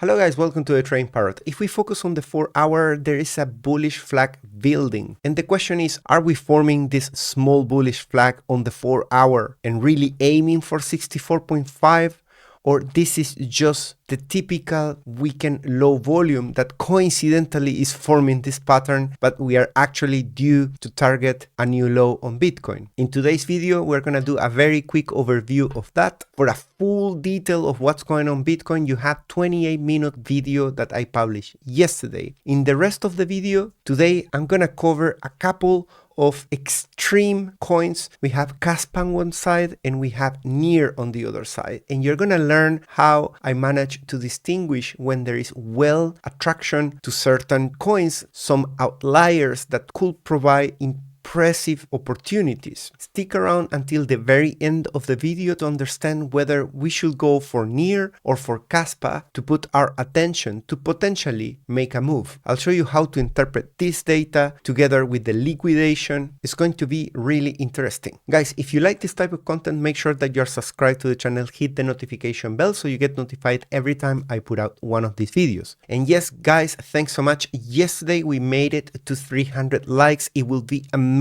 Hello guys, welcome to the Trading Parrot. If we focus on the 4 hour, there is a bullish flag building. And the question is, are we forming this small bullish flag on the 4 hour and really aiming for 64.5? Or this is just the typical weekend low volume that coincidentally is forming this pattern, but we are actually due to target a new low on Bitcoin. In today's video, we're going to do a very quick overview of that. For a full detail of what's going on Bitcoin, you have 28-minute video that I published yesterday. In the rest of the video, today I'm going to cover a couple of extreme coins. We have Kaspa on one side and we have Near on the other side, and you're gonna learn how I manage to distinguish when there is well attraction to certain coins, some outliers that could provide impressive opportunities. Stick around until the very end of the video to understand whether we should go for Near or for Kaspa to put our attention to potentially make a move. I'll show you how to interpret this data together with the liquidation. It's going to be really interesting. Guys, if you like this type of content, make sure that you're subscribed to the channel, hit the notification bell so you get notified every time I put out one of these videos. And yes, guys, thanks so much. Yesterday we made it to 300 likes. It will be amazing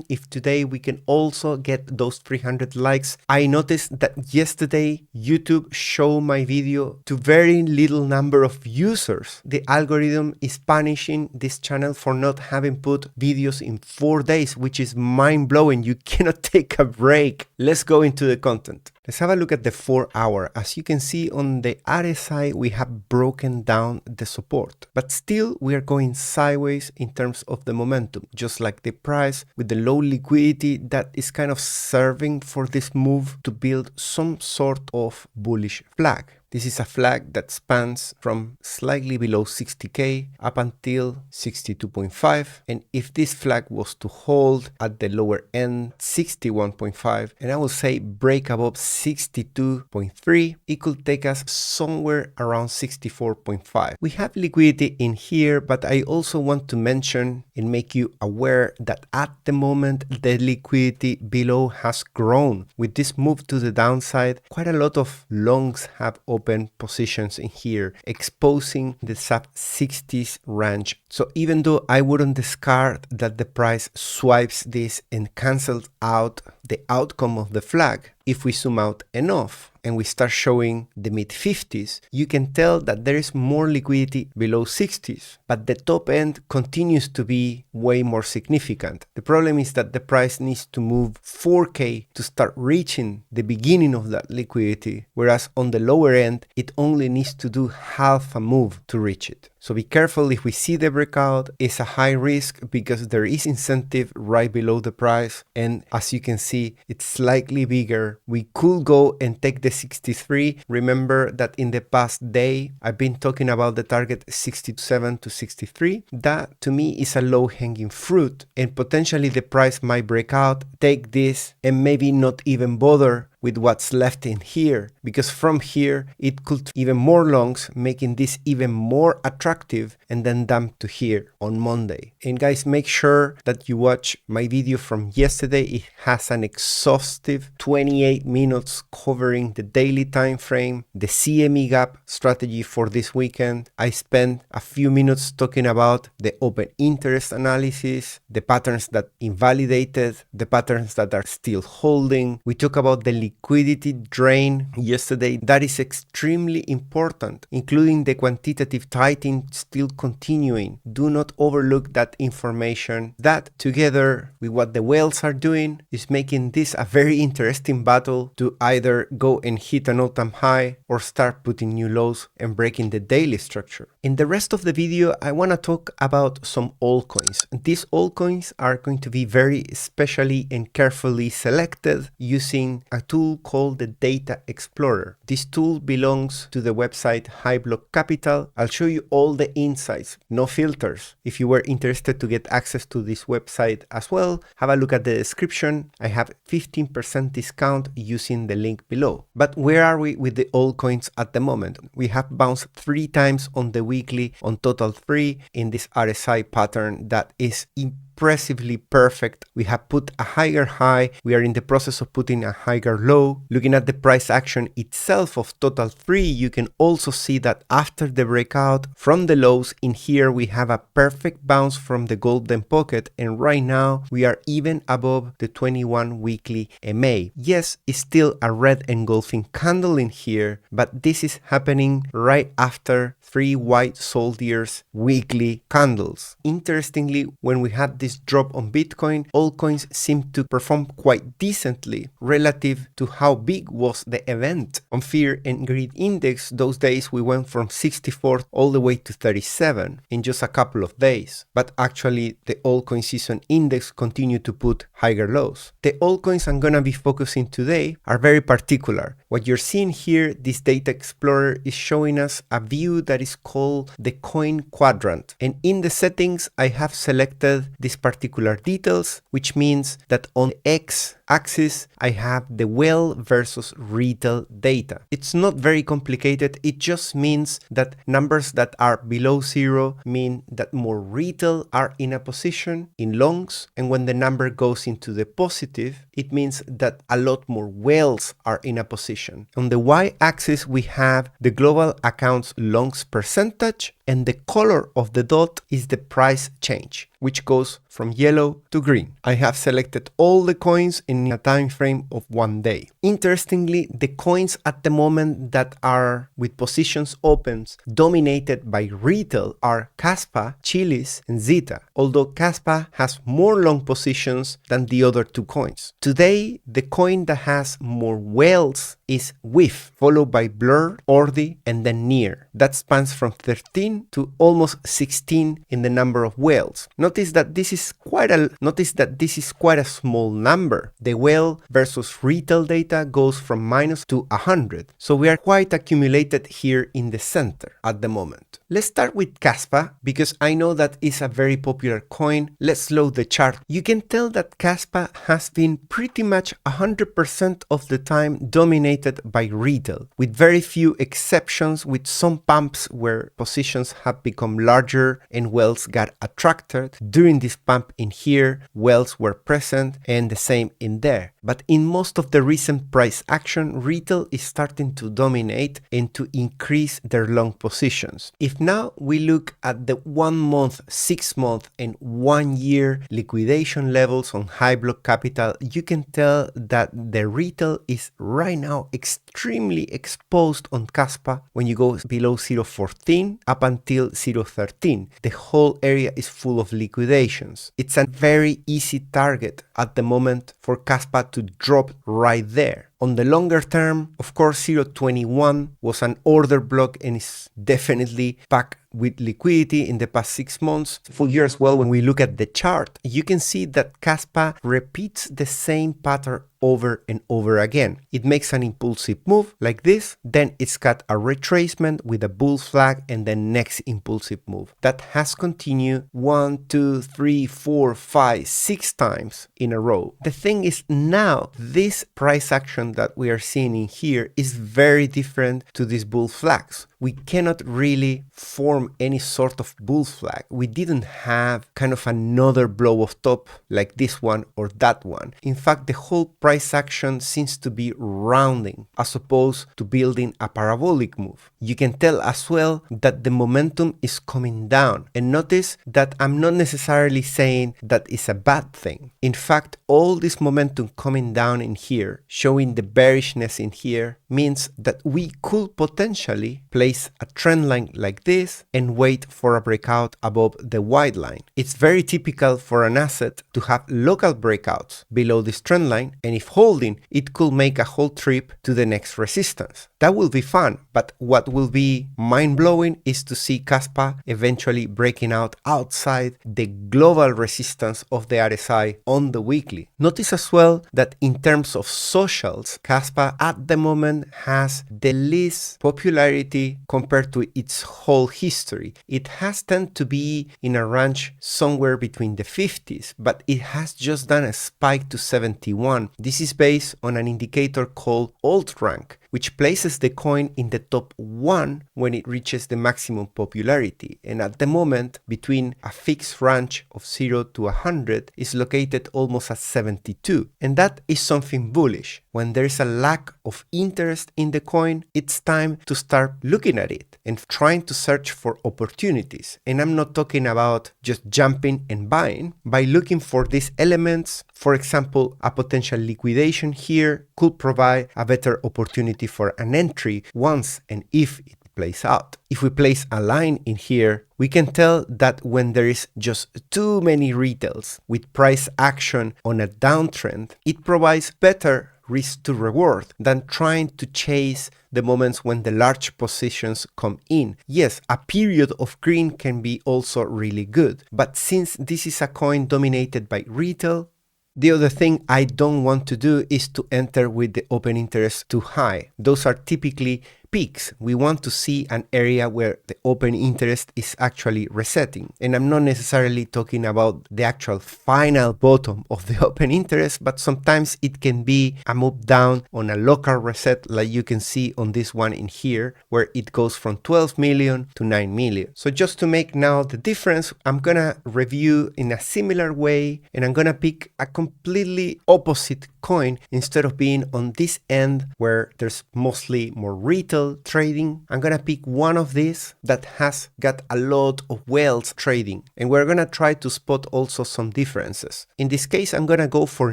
if today we can also get those 300 likes. I noticed that yesterday YouTube showed my video to very little number of users. The algorithm is punishing this channel for not having put videos in 4 days, which is mind-blowing. You cannot take a break. Let's go into the content. Let's have a look at the 4 hour. As you can see on the RSI, we have broken down the support, but still we are going sideways in terms of the momentum, just like the price with the low liquidity that is kind of serving for this move to build some sort of bullish flag. This is a flag that spans from slightly below 60k up until 62.5, and if this flag was to hold at the lower end 61.5, and I will say break above 62.3, it could take us somewhere around 64.5. We have liquidity in here, but I also want to mention and make you aware that at the moment the liquidity below has grown. With this move to the downside, quite a lot of longs have open positions in here, exposing the sub 60s range. So even though I wouldn't discard that the price swipes this and cancels out the outcome of the flag, if we zoom out enough and we start showing the mid 50s, you can tell that there is more liquidity below 60s, but the top end continues to be way more significant. The problem is that the price needs to move 4k to start reaching the beginning of that liquidity, whereas on the lower end, it only needs to do half a move to reach it. So be careful if we see the breakout. It's a high risk because there is incentive right below the price, and as you can see, it's slightly bigger. We could go and take the 63. Remember that in the past day, I've been talking about the target 67 to 63. That to me is a low hanging fruit, and potentially the price might break out, take this, and maybe not even bother with what's left in here, because from here it could even more longs, making this even more attractive, and then dump to here on Monday. And guys, make sure that you watch my video from yesterday. It has an exhaustive 28 minutes covering the daily time frame, the CME gap strategy for this weekend. I spent a few minutes talking about the open interest analysis, the patterns that invalidated, the patterns that are still holding. We talk about the liquidity drain yesterday. That is extremely important, including the quantitative tightening still continuing. Do not overlook that information. That, together with what the whales are doing, is making this a very interesting battle to either go and hit an all-time high or start putting new lows and breaking the daily structure. In the rest of the video, I want to talk about some altcoins. These altcoins are going to be very specially and carefully selected using a tool called the Data Explorer. This tool belongs to the website High Block Capital. I'll show you all the insights, no filters. If you were interested to get access to this website as well, have a look at the description. I have 15% discount using the link below. But where are we with the altcoins at the moment? We have bounced 3 times on the weekly on total 3 in this RSI pattern that is impressive impressively perfect. We have put a higher high. We are in the process of putting a higher low. Looking at the price action itself of total 3, you can also see that after the breakout from the lows in here, we have a perfect bounce from the golden pocket. And right now we are even above the 21 weekly MA. Yes, it's still a red engulfing candle in here, but this is happening right after 3 white soldiers weekly candles. Interestingly, when we had this drop on Bitcoin, altcoins seemed to perform quite decently relative to how big was the event. On Fear and Greed Index, those days we went from 64 all the way to 37 in just a couple of days. But actually, the altcoin season index continued to put higher lows. The altcoins I'm gonna be focusing today are very particular. What you're seeing here, this data explorer is showing us a view that is called the Coin Quadrant. And in the settings, I have selected these particular details, which means that on the X-axis, I have the whale versus retail data. It's not very complicated. It just means that numbers that are below 0 mean that more retail are in a position in longs. And when the number goes into the positive, it means that a lot more whales are in a position. On the Y-axis, we have the global accounts longs percentage, and the color of the dot is the price change, which goes from yellow to green. I have selected all the coins in a time frame of 1 day. Interestingly, the coins at the moment that are with positions opens dominated by retail are Kaspa, Chilis, and Zeta, although Kaspa has more long positions than the other 2 coins. Today, the coin that has more whales is WIF, followed by Blur, Ordi, and then Near. That spans from 13 to almost 16 in the number of whales. Notice that this is quite a small number. The whale versus retail data goes from minus to 100. So we are quite accumulated here in the center at the moment. Let's start with Kaspa because I know that is a very popular coin. Let's load the chart. You can tell that Kaspa has been pretty much 100% of the time dominated by retail, with very few exceptions, with some pumps where positions have become larger and whales got attracted. During this pump in here, whales were present and the same in there. But in most of the recent price action, retail is starting to dominate and to increase their long positions. If now we look at the 1 month, 6 month and 1 year liquidation levels on high block capital, you can tell that the retail is right now extremely exposed on Kaspa. When you go below 0.14 up until 0.13, the whole area is full of liquidations. It's a very easy target at the moment for Kaspa to drop right there. On the longer term, of course, 0.21 was an order block and is definitely back with liquidity in the past 6 months. Full year as well, when we look at the chart, you can see that Kaspa repeats the same pattern over and over again. It makes an impulsive move like this, then it's got a retracement with a bull flag and then next impulsive move. That has continued 1, 2, 3, 4, 5, 6 times in a row. The thing is now, this price action that we are seeing in here is very different to these bull flags. We cannot really form any sort of bull flag. We didn't have kind of another blow of top like this one or that one. In fact, the whole price action seems to be rounding as opposed to building a parabolic move. You can tell as well that the momentum is coming down. And notice that I'm not necessarily saying that it's a bad thing. In fact, all this momentum coming down in here, showing the bearishness in here, means that we could potentially place a trend line like this and wait for a breakout above the white line. It's very typical for an asset to have local breakouts below this trend line, and if holding, it could make a whole trip to the next resistance. That will be fun, but what will be mind-blowing is to see Kaspa eventually breaking out outside the global resistance of the RSI on the weekly. Notice as well that in terms of socials, Kaspa at the moment has the least popularity compared to its whole history. It has tended to be in a range somewhere between the 50s, but it has just done a spike to 71. This is based on an indicator called alt rank. which places the coin in the top 1 when it reaches the maximum popularity. And at the moment, between a fixed range of 0 to 100 is located almost at 72. And that is something bullish. When there is a lack of interest in the coin, it's time to start looking at it and trying to search for opportunities. And I'm not talking about just jumping and buying. By looking for these elements, for example, a potential liquidation here could provide a better opportunity for an entry once and if it plays out. If we place a line in here, we can tell that when there is just too many retails with price action on a downtrend, it provides better risk to reward than trying to chase the moments when the large positions come in. Yes, a period of green can be also really good, but since this is a coin dominated by retail, the other thing I don't want to do is to enter with the open interest too high. Those are typically peaks. We want to see an area where the open interest is actually resetting. And I'm not necessarily talking about the actual final bottom of the open interest, but sometimes it can be a move down on a local reset, like you can see on this one in here, where it goes from 12 million to 9 million. So just to make now the difference, I'm gonna review in a similar way, and I'm gonna pick a completely opposite coin instead of being on this end where there's mostly more retail trading. I'm gonna pick one of these that has got a lot of whales trading, and we're gonna try to spot also some differences. In this case, I'm gonna go for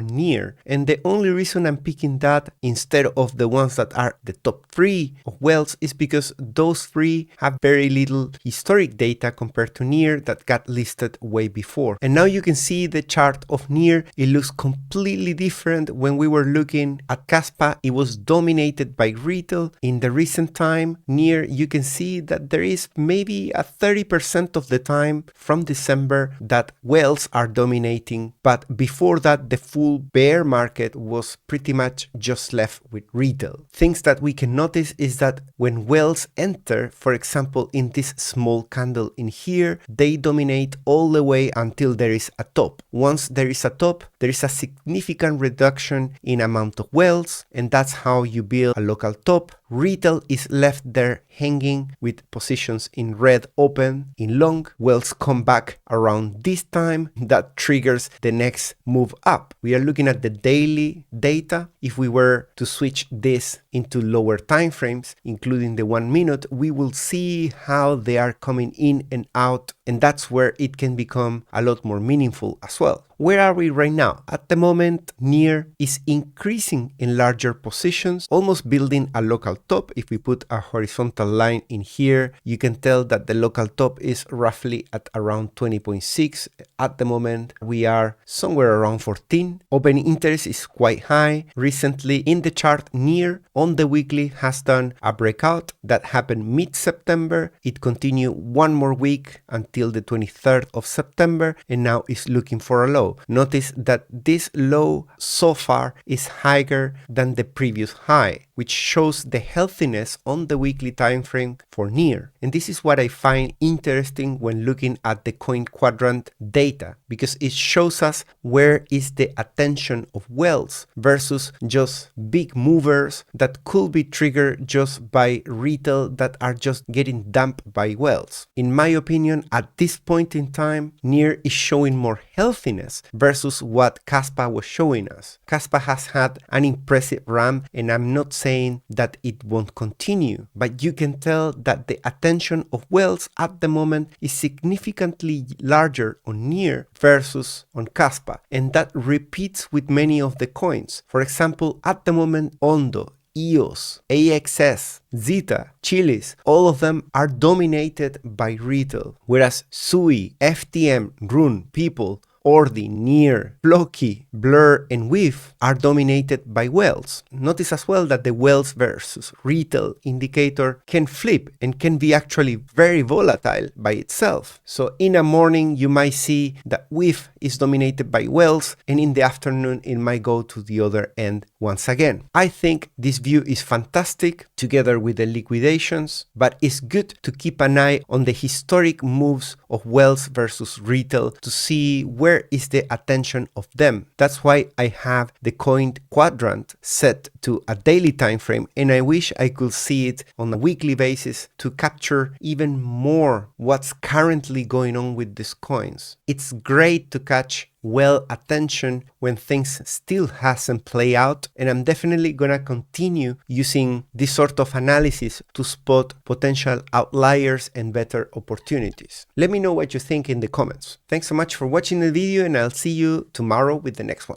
Near, and the only reason I'm picking that instead of the ones that are the top 3 of whales is because those 3 have very little historic data compared to Near that got listed way before. And now you can see the chart of Near. It looks completely different. When we were looking at Kaspa, it was dominated by retail. In the recent time, Near, you can see that there is maybe a 30% of the time from December that whales are dominating, but before that the full bear market was pretty much just left with retail. Things that we can notice is that when whales enter, for example in this small candle in here, they dominate all the way until there is a top. Once there is a top, there is a significant reduction in amount of whales, and that's how you build a local top. Retail is left there hanging with positions in red open in long. Whales come back around this time. That triggers the next move up. We are looking at the daily data. If we were to switch this into lower time frames, including the 1 minute, we will see how they are coming in and out, and that's where it can become a lot more meaningful as well. Where are we right now? At the moment, Near is increasing in larger positions, almost building a local top. If we put a horizontal line in here, you can tell that the local top is roughly at around 20.6. At the moment, we are somewhere around 14. Open interest is quite high. Recently in the chart, Near on the weekly has done a breakout that happened mid-September. It continued one more week until the 23rd of September, and now is looking for a low. Notice that this low so far is higher than the previous high, which shows the healthiness on the weekly time frame for Near. And this is what I find interesting when looking at the Coin Quadrant data, because it shows us where is the attention of whales versus just big movers that could be triggered just by retail that are just getting dumped by whales. In my opinion, at this point in time, Near is showing more healthiness versus what Kaspa was showing us. Kaspa has had an impressive run, and I'm not saying that it won't continue, but you can tell that the attention of whales at the moment is significantly larger on Near versus on Kaspa, and that repeats with many of the coins. For example, at the moment, Ondo, EOS, AXS, Zeta, Chilis, all of them are dominated by retail, whereas SUI, FTM, Rune, People, Ordi, Near, Floki, Blur, and WIF are dominated by whales. Notice as well that the whales versus retail indicator can flip and can be actually very volatile by itself. So in a morning, you might see that WIF is dominated by whales, and in the afternoon, it might go to the other end once again. I think this view is fantastic together with the liquidations, but it's good to keep an eye on the historic moves of whales versus retail to see where where is the attention of them. That's why I have the Coin Quadrant set to a daily time frame, and I wish I could see it on a weekly basis to capture even more what's currently going on with these coins. It's great to catch well attention when things still hasn't played out, and I'm definitely gonna continue using this sort of analysis to spot potential outliers and better opportunities. Let me know what you think in the comments. Thanks so much for watching the video, and I'll see you tomorrow with the next one.